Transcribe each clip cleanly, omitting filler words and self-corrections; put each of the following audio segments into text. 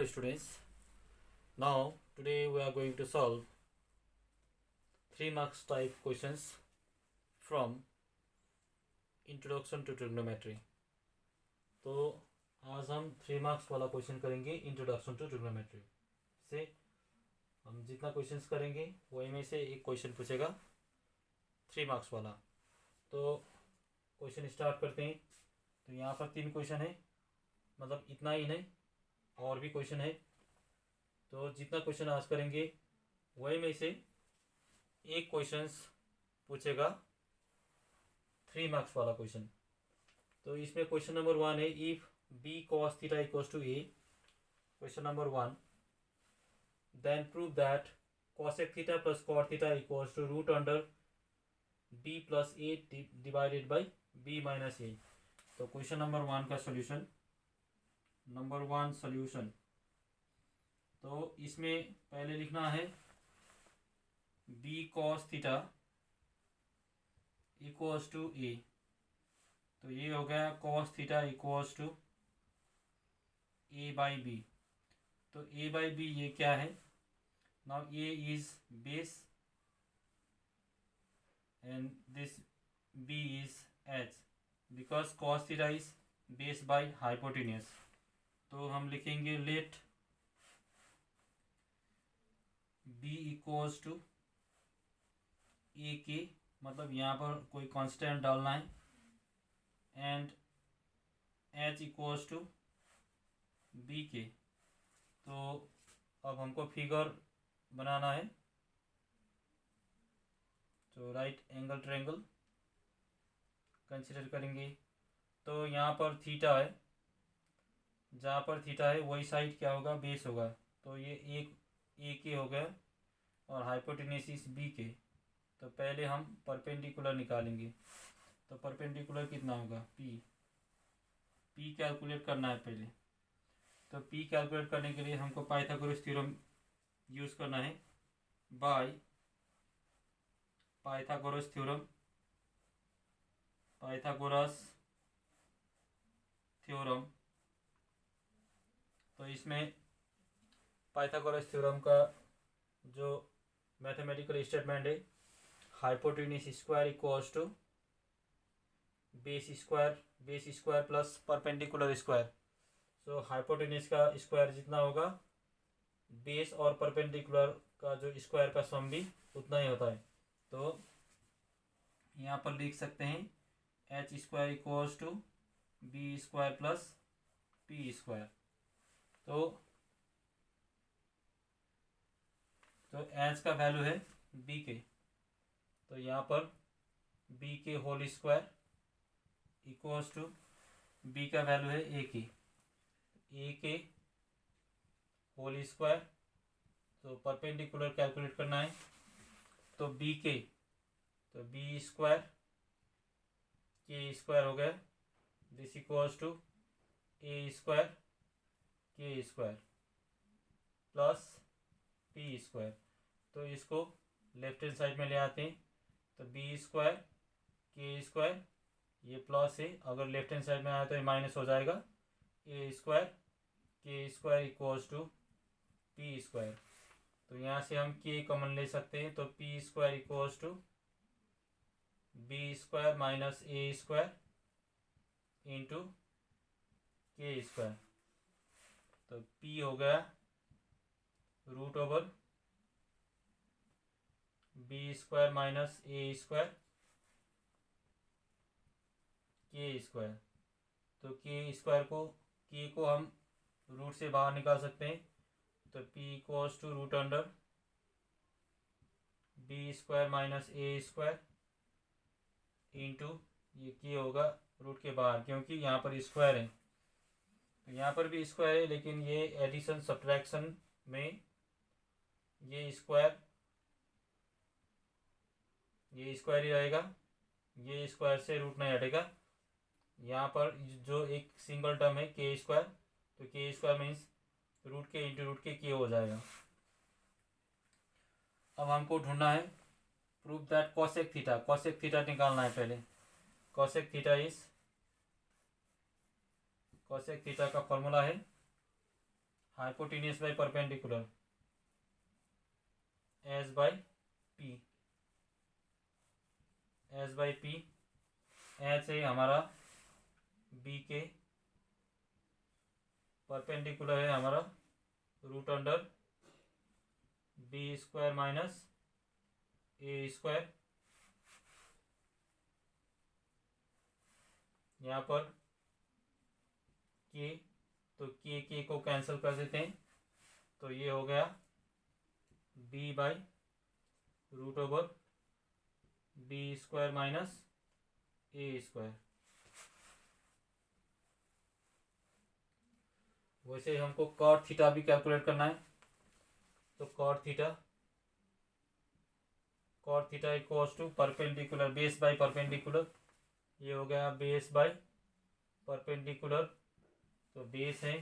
Hello students. Now today we are going to solve 3 marks type questions from Introduction to Trigonometry. तो आज हम 3 marks वाला question करेंगे introduction to trigonometry से। हम जितना क्वेश्चंस करेंगे वही में से एक क्वेश्चन पूछेगा 3 marks वाला। तो क्वेश्चन स्टार्ट करते हैं। तो यहाँ पर 3 क्वेश्चन है, मतलब इतना ही नहीं और भी क्वेश्चन है। तो जितना क्वेश्चन आज करेंगे वही में से एक क्वेश्चंस पूछेगा 3 marks वाला क्वेश्चन। तो इसमें क्वेश्चन नंबर 1 है, if b cos theta equals to a। Question number 1, then prove that cosec theta plus cot theta equals to root under b plus a divided by b minus a। तो question number 1 का solution, number 1 solution. तो इसमें पहले लिखना है b cos theta equals to a। तो ये हो गया cos theta equals to a by B. तो a बाई बी ये क्या है? Now a is base and this b is h, because cos theta is base by hypotenuse. तो हम लिखेंगे let b equals to a K, मतलब यहाँ पर कोई कांस्टेंट डालना है, and h equals to b K. तो अब हमको फिगर बनाना है। तो राइट एंगल ट्रायंगल कंसिडर करेंगे। तो यहाँ पर थीटा है, जहाँ पर थीटा है वही साइड क्या होगा? बेस होगा। तो ये एक ए के हो गया और हाइपोटेन्यूस बी के। तो पहले हम परपेंडिकुलर निकालेंगे। तो परपेंडिकुलर कितना होगा? पी कैलकुलेट करना है पहले। तो पी कैलकुलेट करने के लिए हमको पाइथागोरस थ्योरम यूज़ करना है, बाय पाइथागोरस थ्योरम। तो इसमें पाइथागोरस थ्योरम का जो मैथमेटिकल स्टेटमेंट है, hypotenuse square equals to base square plus perpendicular square. So hypotenuse का स्क्वायर जितना होगा, बेस और परपेंडिकुलर का जो स्क्वायर का सम भी उतना ही होता है। तो यहाँ पर लिख सकते हैं H square equals to B square plus P square. तो एच का वैल्यू है बी के। तो यहाँ पर B K whole square equals to B का वैल्यू है ए के होल स्क्वायर। तो परपेंडिकुलर कैलकुलेट करना है। तो बी के, तो बी स्क्वायर के स्क्वायर हो गया, this equals to A square K square plus P square. तो इसको लेफ्ट हैंड साइड में ले आते हैं। तो बी स्क्वायर के स्क्वायर, ये प्लस है, अगर लेफ्ट हैंड साइड में आया तो ये माइनस हो जाएगा। A square K square equals to P square. तो यहाँ से हम के कॉमन ले सकते हैं। तो P square equals to B square minus A square into K square. तो पी हो गया root over B square minus A square K square. तो के स्क्वायर को हम रूट से बाहर निकाल सकते हैं। तो P equals to root under B square minus A square into, ये के होगा रूट के बाहर क्योंकि यहाँ पर स्क्वायर है। तो यहाँ पर भी स्क्वायर है, लेकिन ये एडिशन सब्ट्रैक्शन में ये स्क्वायर ही रहेगा, ये स्क्वायर से रूट नहीं हटेगा। यहाँ पर जो एक सिंगल टर्म है के स्क्वायर, तो के स्क्वायर मीन्स रूट के इंटू रूट के हो जाएगा। अब हमको ढूंढना है प्रूफ दैट कॉसेक थीटा निकालना है पहले। कॉसेक थीटा का फॉर्मूला है hypotenuse by perpendicular S by P, S by P. H है हमारा बी के, परपेंडिकुलर है हमारा root under B square minus A square. यहाँ पर के, तो के को कैंसिल कर देते हैं, तो ये हो गया B by root over B square minus A square. वैसे हमको कॉट थीटा भी कैलकुलेट करना है, तो cot theta equals to perpendicular base by perpendicular. ये हो गया बेस बाई परपेंडिकुलर, तो बेस है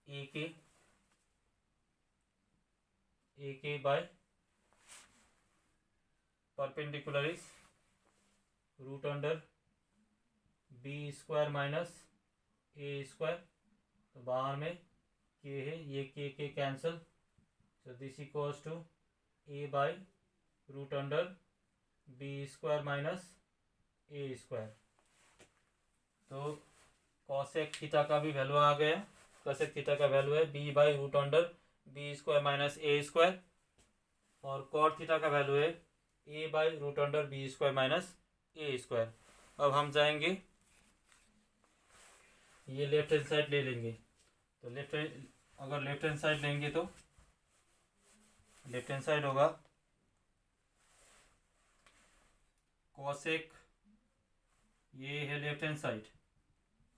A K by perpendicular is root under B square minus A square. तो बाहर में के है, ये के कैंसिल, तो this equals to A by root under B square minus A square. तो cosec theta का भी वैल्यू आ गया। कॉसेक थीटा का वैल्यू है B by root under B square minus A square, और कॉट थीटा का वैल्यू है A by root under B square minus A square. अब हम जाएंगे, ये लेफ्ट हैंड साइड ले लेंगे, तो अगर लेफ्ट हैंड साइड लेंगे तो लेफ्ट हैंड साइड होगा कॉसेक, ये है लेफ्ट हैंड साइड,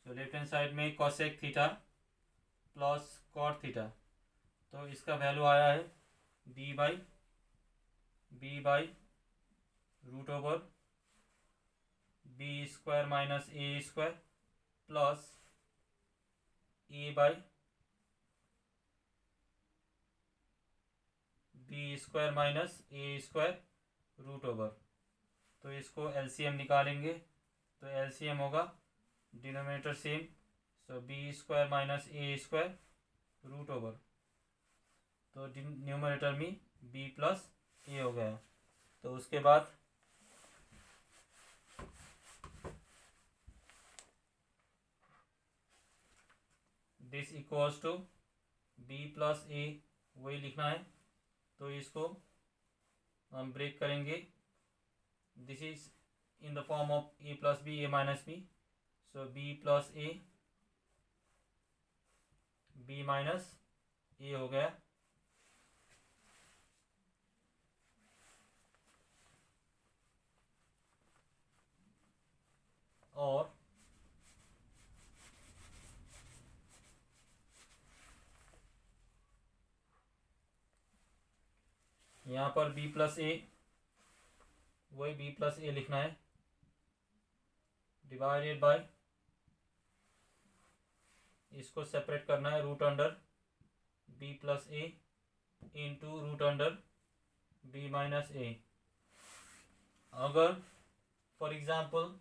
तो लेफ्ट हैंड साइड में cosec theta plus cot theta, तो इसका वैल्यू आया है B by root over B square minus A square plus A by B square minus A square root over. तो इसको LCM निकालेंगे, तो एलसीएम होगा denominator same, so B square minus A square root over, तो numerator में B plus ए हो गया। तो उसके बाद this equals to B plus A, वही लिखना है, तो इसको हम ब्रेक करेंगे। This is in the form of A plus B A minus B, so B plus A B minus A हो गया। और यहाँ पर b प्लस ए, वही b प्लस ए लिखना है, डिवाइडेड बाय, इसको सेपरेट करना है, root under b plus A into root under b minus A. अगर फॉर एग्जांपल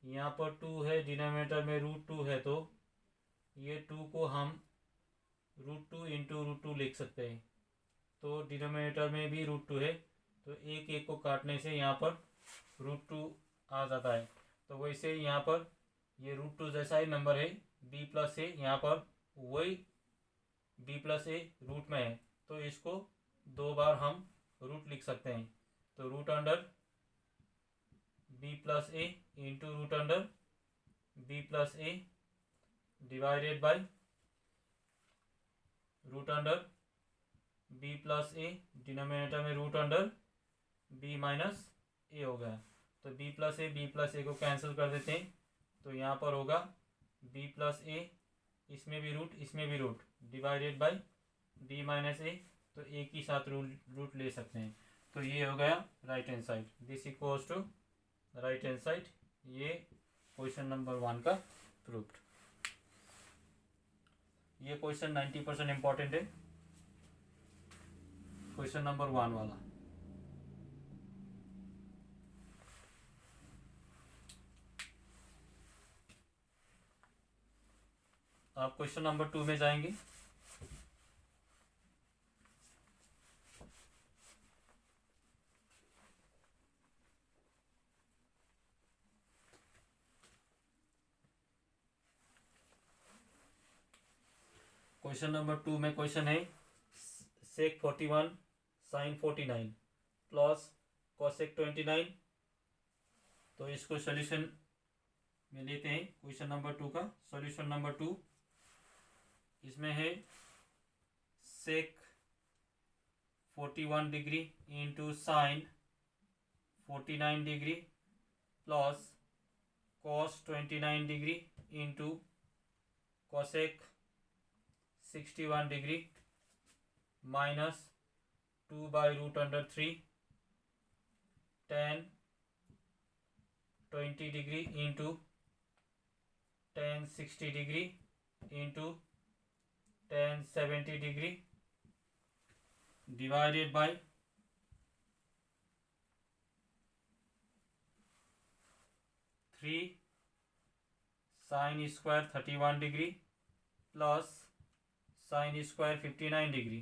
यहाँ पर 2 है, डिनोमिनेटर में रूट 2 है, तो ये 2 को हम रूट 2 इंटू रूट 2 लिख सकते हैं, तो डिनोमिनेटर में भी रूट 2 है, तो एक को काटने से यहाँ पर रूट 2 आ जाता है। तो वैसे यहाँ पर ये रूट 2 जैसा ही नंबर है, बी प्लस ए, यहाँ पर वही बी प्लस ए रूट में है, तो इसको 2 बार हम रूट लिख सकते हैं, तो root under B plus A into root under B plus A divided by root under B plus A, denominator में root under B minus A हो गया। तो बी प्लस ए को कैंसिल कर देते हैं, तो यहाँ पर होगा बी प्लस ए, इसमें भी root divided by B minus A, तो एक ही साथ रूट ले सकते हैं। तो ये हो गया right hand side, this equals to right hand side. ये क्वेश्चन नंबर 1 का प्रूफ्ड। ये क्वेश्चन 90% इंपॉर्टेंट है, क्वेश्चन नंबर 1 वाला। आप क्वेश्चन नंबर 2 में जाएंगे। क्वेश्चन नंबर 2 में क्वेश्चन है सेक 41 साइन 49 प्लस कॉसेक 29। तो इसको सॉल्यूशन में लेते हैं। क्वेश्चन नंबर 2 का सॉल्यूशन नंबर 2 इसमें है सेक 41 degree into sine 49 degree plus cos 29 degree into cosec 61 degree minus 2/√3 tan 20 degree into tan 60 degree into tan 70 degree divided by 3 sine square 31 degree plus sine square 59 degree.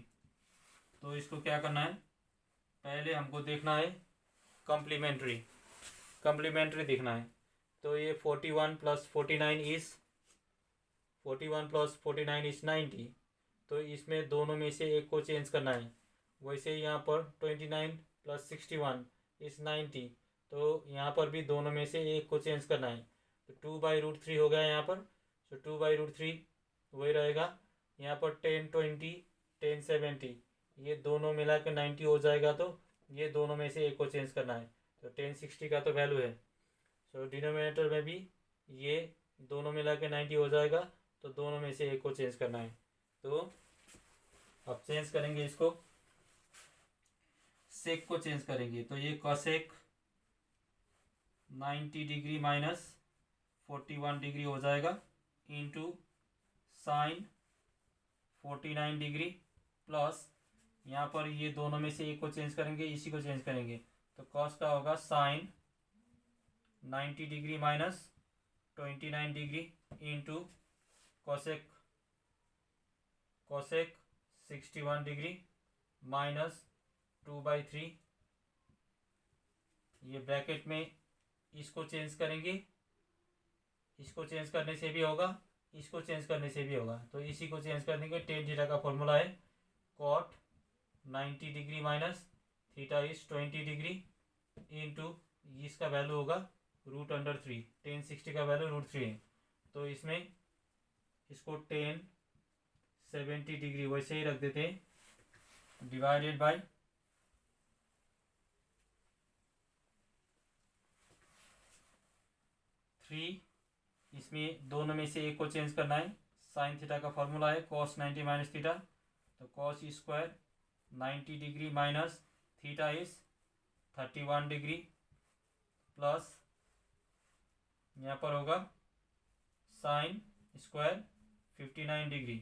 तो इसको क्या करना है, पहले हमको देखना है कम्प्लीमेंट्री देखना है। तो ये 41 प्लस 49 इज 90। तो इसमें दोनों में से एक को चेंज करना है। वैसे यहाँ पर 29 प्लस 61 इज 90। तो यहाँ पर भी दोनों में से एक को चेंज करना है। तो 2/√3 हो गया यहाँ पर। तो 2/√3 वही रहेगा। यहाँ पर 10 20 10 70 ये दोनों मिला के 90 हो जाएगा। तो ये दोनों में से एक को चेंज करना है। तो 10 60 का तो वैल्यू है। सो डिनोमिनेटर में भी ये दोनों मिला के 90 हो जाएगा। तो दोनों में से एक को चेंज करना है। तो अब चेंज करेंगे, इसको सेक को चेंज करेंगे। तो ये कॉसेक 90 डिग्री माइनस 41 डिग्री हो जाएगा इंटू साइन 49 डिग्री प्लस यहाँ पर ये दोनों में से एक को चेंज करेंगे, इसी को चेंज करेंगे। तो कॉस का होगा sine 90 degree minus 29 degree into cosec 61 degree minus 2/3। ये ब्रैकेट में इसको चेंज करेंगे, इसको चेंज करने से भी होगा, इसको चेंज करने से भी होगा। तो इसी को चेंज करने के टेन थीटा का फॉर्मूला है cot 90 degree minus theta is 20 degree into इसका वैल्यू होगा √3। 10 60 का वैल्यू √3 है। तो इसमें इसको 10 70 डिग्री वैसे ही रख देते हैं डिवाइडेड बाय 3। इसमें दोनों में से एक को चेंज करना है। साइन थीटा का फॉर्मूला है कॉस 90 माइनस थीटा। तो cos square 90 degree minus theta is 31 degree plus यहाँ पर होगा साइन स्क्वायर 59 डिग्री।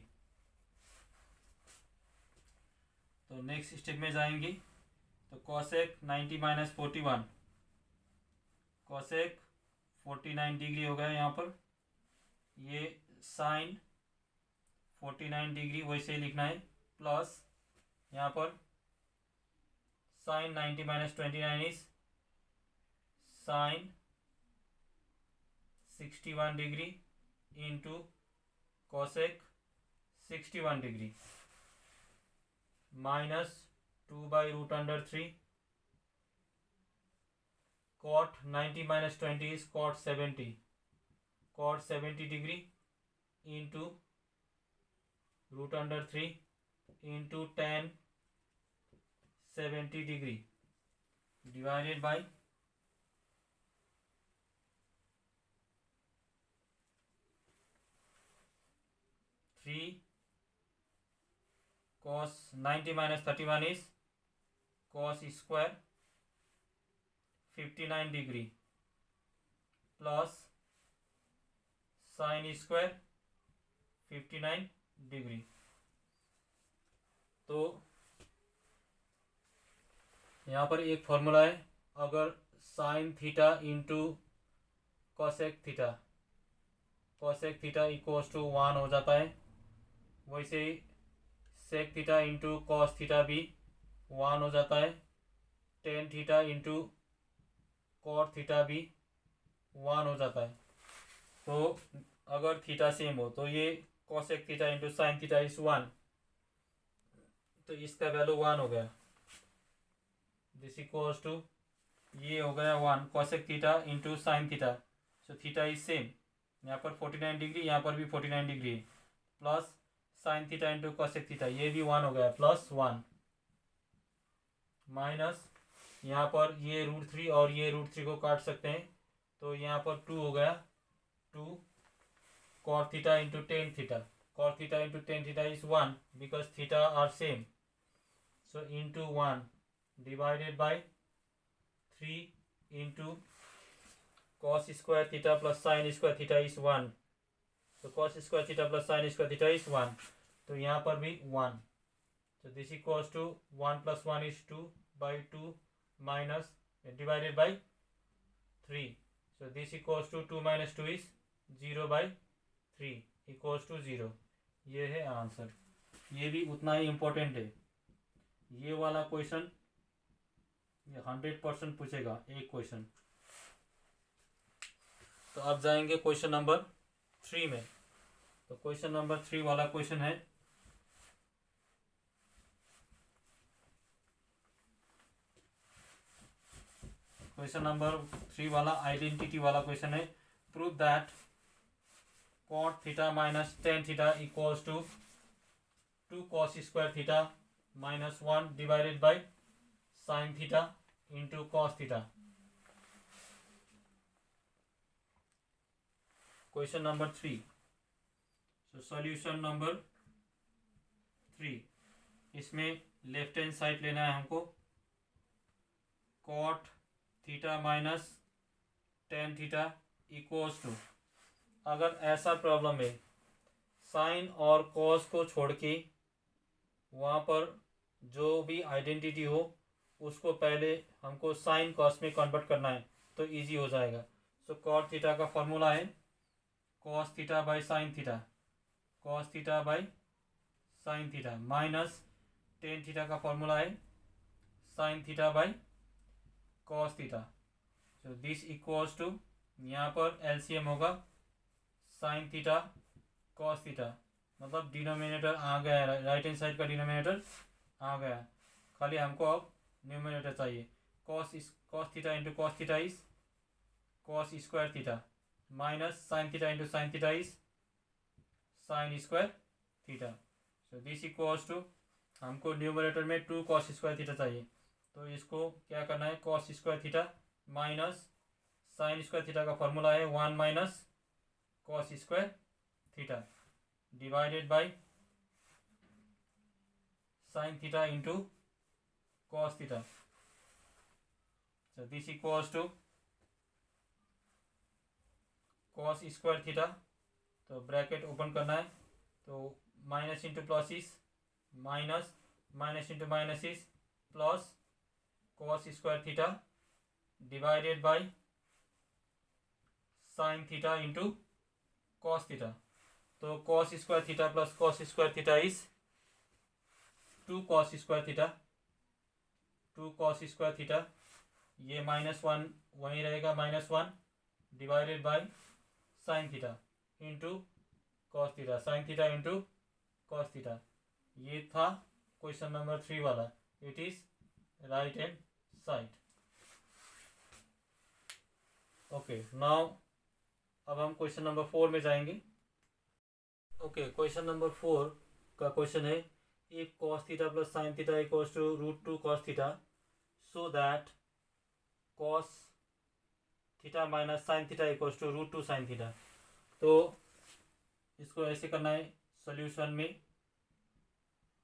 तो नेक्स्ट स्टेप में जाएंगे। तो कॉसेक 90 माइनस 41 कॉसेक 49 डिग्री हो गया यहाँ पर। ये साइन 49 डिग्री वैसे ही लिखना है प्लस यहाँ पर sine 90 minus 29 is sine 61 degree into cosec 61 degree minus 2/√3 cot 90 minus 20 is cot 70 degree into √3 into tan 70 degree divided by 3 cos 90 minus 31 is cos square 59 degree plus sine square 59 degree. तो यहाँ पर एक formula है, अगर sine theta into cosec theta equals to 1 हो जाता है, वैसे ही sec theta into cos theta भी 1 हो जाता है। Tan theta into cot theta भी 1 हो जाता है। तो अगर थीटा सेम हो तो ये cosec theta into sine theta is 1, तो इसका वैल्यू 1 हो गया। दिस इक्वल्स टू ये हो गया 1 cosec theta into sine theta, so theta is same, यहाँ पर 49 डिग्री, यहाँ पर भी 49 degree, plus sine theta into cosec theta, ये भी 1 हो गया, प्लस 1 माइनस यहाँ पर ये √3 और ये √3 को काट सकते हैं, तो यहाँ पर 2 हो गया, 2 cot theta into tan theta, cot theta into tan theta is 1 because theta are same, so into 1 divided by 3 into cos square theta plus sine square theta is 1, तो cos square theta plus sine square theta is 1, तो यहाँ पर भी 1, so this equals to 1 plus 1 is 2 by 2 minus divided by 3, so this equals to 2 minus 2 is 0 by 3 equals to 0, ये है answer. ये भी उतना ही इम्पोर्टेंट है, ये वाला क्वेश्चन ये 100% पूछेगा एक क्वेश्चन। तो अब जाएंगे क्वेश्चन नंबर 3 में। तो क्वेश्चन नंबर 3 वाला क्वेश्चन है, क्वेश्चन नंबर 3 वाला आइडेंटिटी वाला क्वेश्चन है, prove that cot theta minus tan theta equals to 2 cos square theta minus 1 divided by sine theta into cos theta. Question number 3, so solution number 3, इसमें left hand side लेना है हमको, cot theta minus tan theta equals to, अगर ऐसा problem है sign और cos को छोड़ के वहाँ पर जो भी आइडेंटिटी हो उसको पहले हमको साइन कॉस में कन्वर्ट करना है, तो इजी हो जाएगा। सो कॉट थीटा का फॉर्मूला है cos theta by sine theta, cos theta by sine theta, minus tan theta का फॉर्मूला है sine theta by cos theta, so this equals to, यहाँ पर एलसीएम होगा साइन थीटा कॉस थीटा, मतलब denominator आ गया, राइट हैंड साइड का denominator आ गया, खाली हमको अब न्यूमिनेटर चाहिए। Cos theta into cos theta is cos square theta, minus sine theta into sine theta is sine square theta, so this equals to, हमको न्यूमिनेटर में 2 cos स्क्वायर थीटा चाहिए, तो इसको क्या करना है, cos square theta minus sine square theta का formula है 1 minus cos square theta divided by sine theta into cos theta, so this equals to cos square theta, तो ब्रैकेट ओपन करना है, तो minus into plus is minus, minus into minus is plus cos square theta divided by sine theta into cos theta, तो cos square theta plus cos square theta is 2 cos square theta, 2 cos square theta, ये -1 वहीं रहेगा -1 divided by sine theta into cos theta, sign theta into cos theta. ये था question number 3 वाला, it is right hand side. Okay, now अब हम question number 4 में जाएंगे। ओके, क्वेश्चन नंबर 4 का क्वेश्चन है, if cos theta plus sine theta equals to √2 cos theta, so that cos theta minus sine theta equals to √2 sine theta. तो इसको ऐसे करना है, सॉल्यूशन में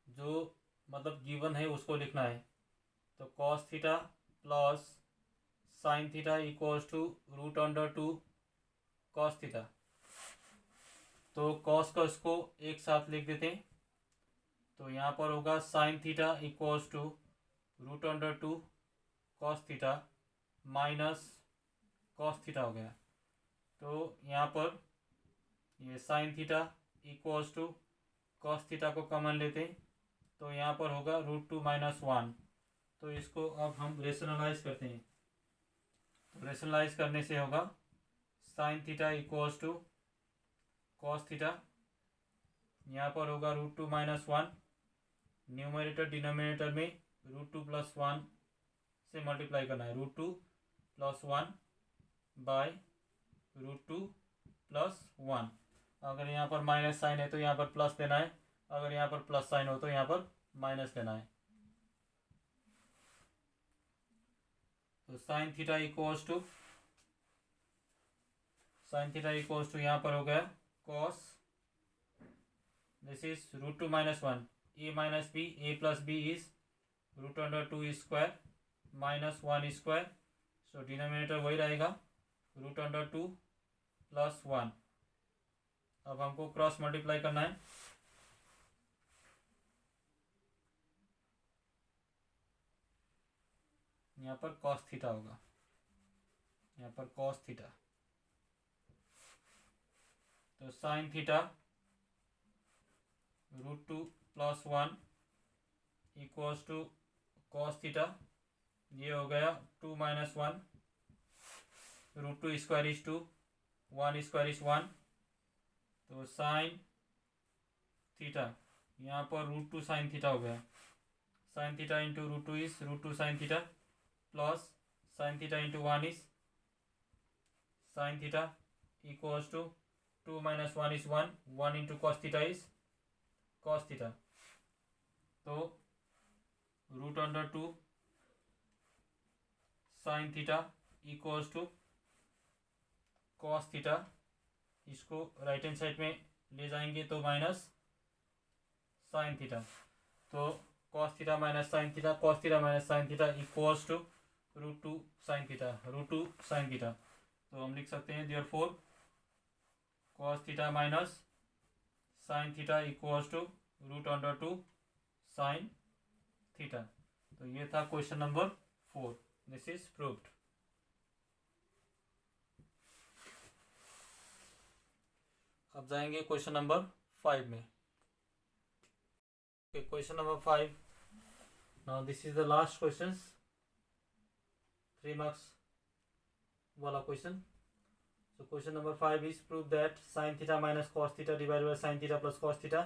जो मतलब गिवन है उसको लिखना है, तो cos theta plus sine theta equals to √2 cos theta, तो cos का इसको एक साथ लिख देते हैं, तो यहाँ पर होगा sine theta equals to √2 cos theta minus cos theta हो गया, तो यहाँ पर ये sine theta equals to cos theta को कॉमन लेते हैं, तो यहाँ पर होगा √2 माइनस 1, तो इसको अब हम रेशनलाइज करते हैं, तो रेशनलाइज करने से होगा sine theta equals to cos theta यहाँ पर होगा √2 - 1, न्यूमरेटर डिनोमिनेटर में √2 + 1 से मल्टीप्लाई करना है, √2 + 1 बाय √2 + 1। अगर यहाँ पर माइनस साइन है तो यहाँ पर प्लस देना है, अगर यहाँ पर प्लस साइन हो तो यहाँ पर माइनस देना है। तो साइन थीटा इक्वल्स टू यहाँ पर हो गया cos, this is √2 - 1, a - b, a + b is √2² -1², so denominator वही रहेगा √2 + 1। अब हमको क्रॉस मल्टीप्लाई करना है, यहाँ पर कॉस थीटा होगा, यहाँ पर कॉस थीटा, तो sine theta √2 + 1 equals to cos theta, ये हो गया 2 - 1, √2² इज 2, 1² इज 1, तो साइन थीटा यहाँ पर √2 साइन थीटा हो गया, sine theta into √2 is √2 sine theta plus sine theta into 1 is sine theta equals to 2 - 1 is 1, 1 into cos theta is cos theta, तो √2 sine theta equals to cos theta, इसको right hand side में ले जाएंगे तो minus sine theta, तो cos theta minus sine theta, cos theta minus sine theta equals to √2 sine theta, √2 sine theta. तो हम लिख सकते हैं therefore cos theta minus sine theta equals to √2 sine theta. तो ये था question number 4, this is proved. अब जाएंगे क्वेश्चन नंबर 5 में। Question number 5, now this is the last question, 3 marks वाला question. So question number 5 is prove that sin theta minus cos theta divided by sin theta plus cos theta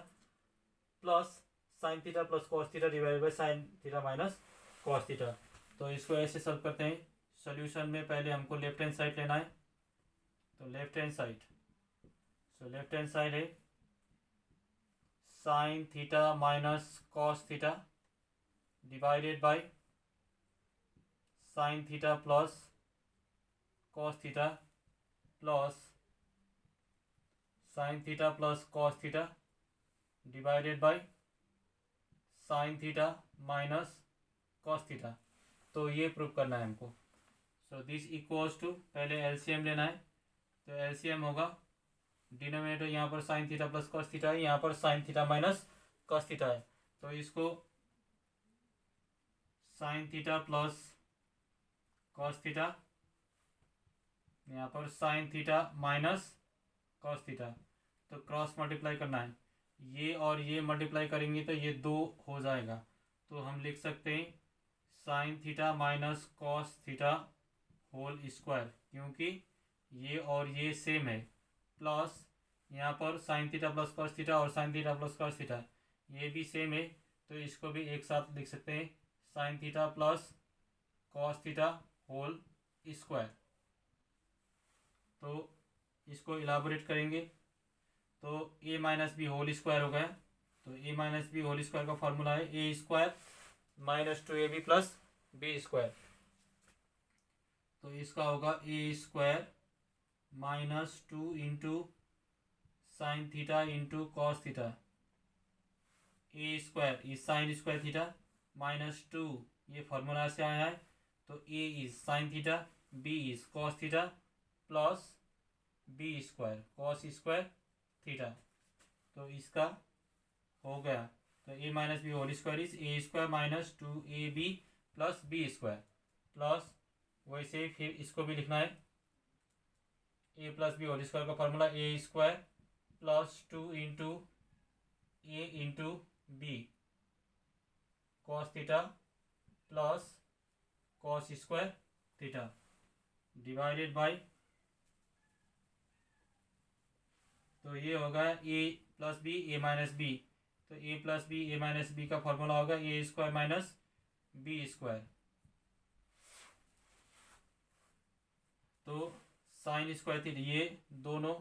plus sin theta plus cos theta divided by sin theta minus cos theta। तो इसको ऐसे solve करते हैं। Solution में पहले हमको left hand side लेना है, तो left hand side, so left hand side है sin theta minus cos theta divided by sin theta plus cos theta plus sine theta plus cos theta divided by sine theta minus cos theta. तो ये prove करना है हमको। सो this equals to, पहले LCM लेना है, तो एलसीएम होगा डिनोमिनेटर यहाँ पर sine theta plus cos theta है, यहाँ पर sine theta minus cos theta है, तो इसको sign theta plus cos theta, यहाँ पर sine theta minus cos theta, तो क्रॉस मल्टीप्लाई करना है, ये और ये मल्टीप्लाई करेंगे तो ये 2 हो जाएगा, तो हम लिख सकते हैं sine theta minus cos theta whole square, क्योंकि ये और ये सेम है, प्लस यहाँ पर sine theta plus cos theta और sine theta plus cos theta ये भी सेम है, तो इसको भी एक साथ लिख सकते हैं sine theta plus cos theta whole square. तो इसको इलाबोरेट करेंगे तो a minus B whole square हो गया, तो a minus B whole square का फॉर्मूला है a² minus 2ab plus b², तो इसका होगा a² minus 2 into sine theta into cos theta, a² is sine square theta minus 2, ये फॉर्मूला से आया है, तो a is sine theta, b is cos theta plus b² cos square theta, तो इसका हो गया, तो a minus B whole square is a² minus 2ab plus b² plus, वैसे फिर इसको भी लिखना है a plus B whole square का formula a² plus 2 into a into B cos theta plus cos square theta divided by, तो ये होगा A plus B A minus B, तो A plus B A minus B का formula होगा A square minus B square. तो sine square theta, ये दोनों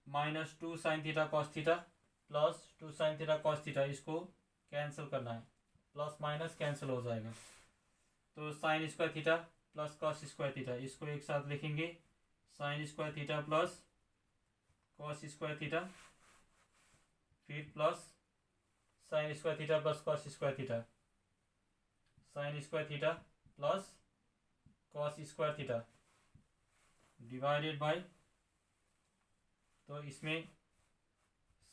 minus 2 sine theta cos theta plus 2 sine theta cos theta, इसको cancel करना है, plus minus cancel हो जाएगा। तो sine square theta plus cos square theta, इसको एक साथ लिखेंगे, sine square theta plus cos square theta, फिर plus sine square theta plus cos square theta, sine square theta plus cos square theta divided by, तो इसमें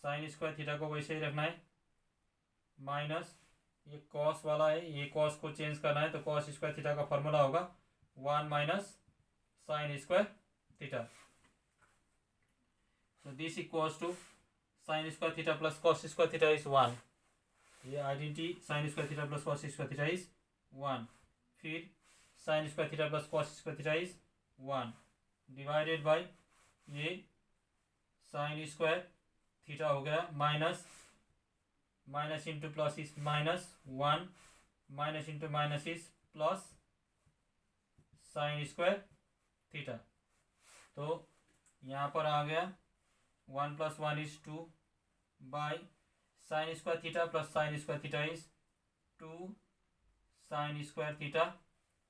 sign square theta को वैसे ही रखना है, माइनस ये कॉस वाला है, ये कॉस को चेंज करना है, तो कॉस स्क्वायर थीटा का फॉर्मूला होगा 1 minus sine square theta. So this equals to sin square theta plus cos square theta is 1. ये identity sin square theta plus cos square theta is 1. फिर sin square theta plus cos square theta is 1 divided by ये sin square theta हो गया minus minus into plus is minus 1 minus into minus is plus sin square theta। तो यहाँ पर आ गया 1 plus 1 is 2 by sin square theta plus sin square theta is 2 sin square theta,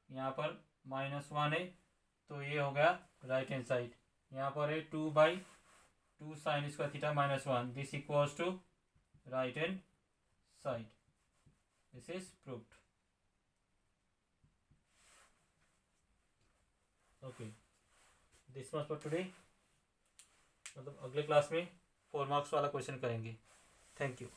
यहाँ पर -1 है, तो ये हो गया राइट हैंड साइड। यहाँ पर है 2 by 2 sin square theta -1, this equals to right hand side. This is proved. Okay, this much for today. मतलब अगले क्लास में 4 मार्क्स वाला क्वेश्चन करेंगे। Thank you.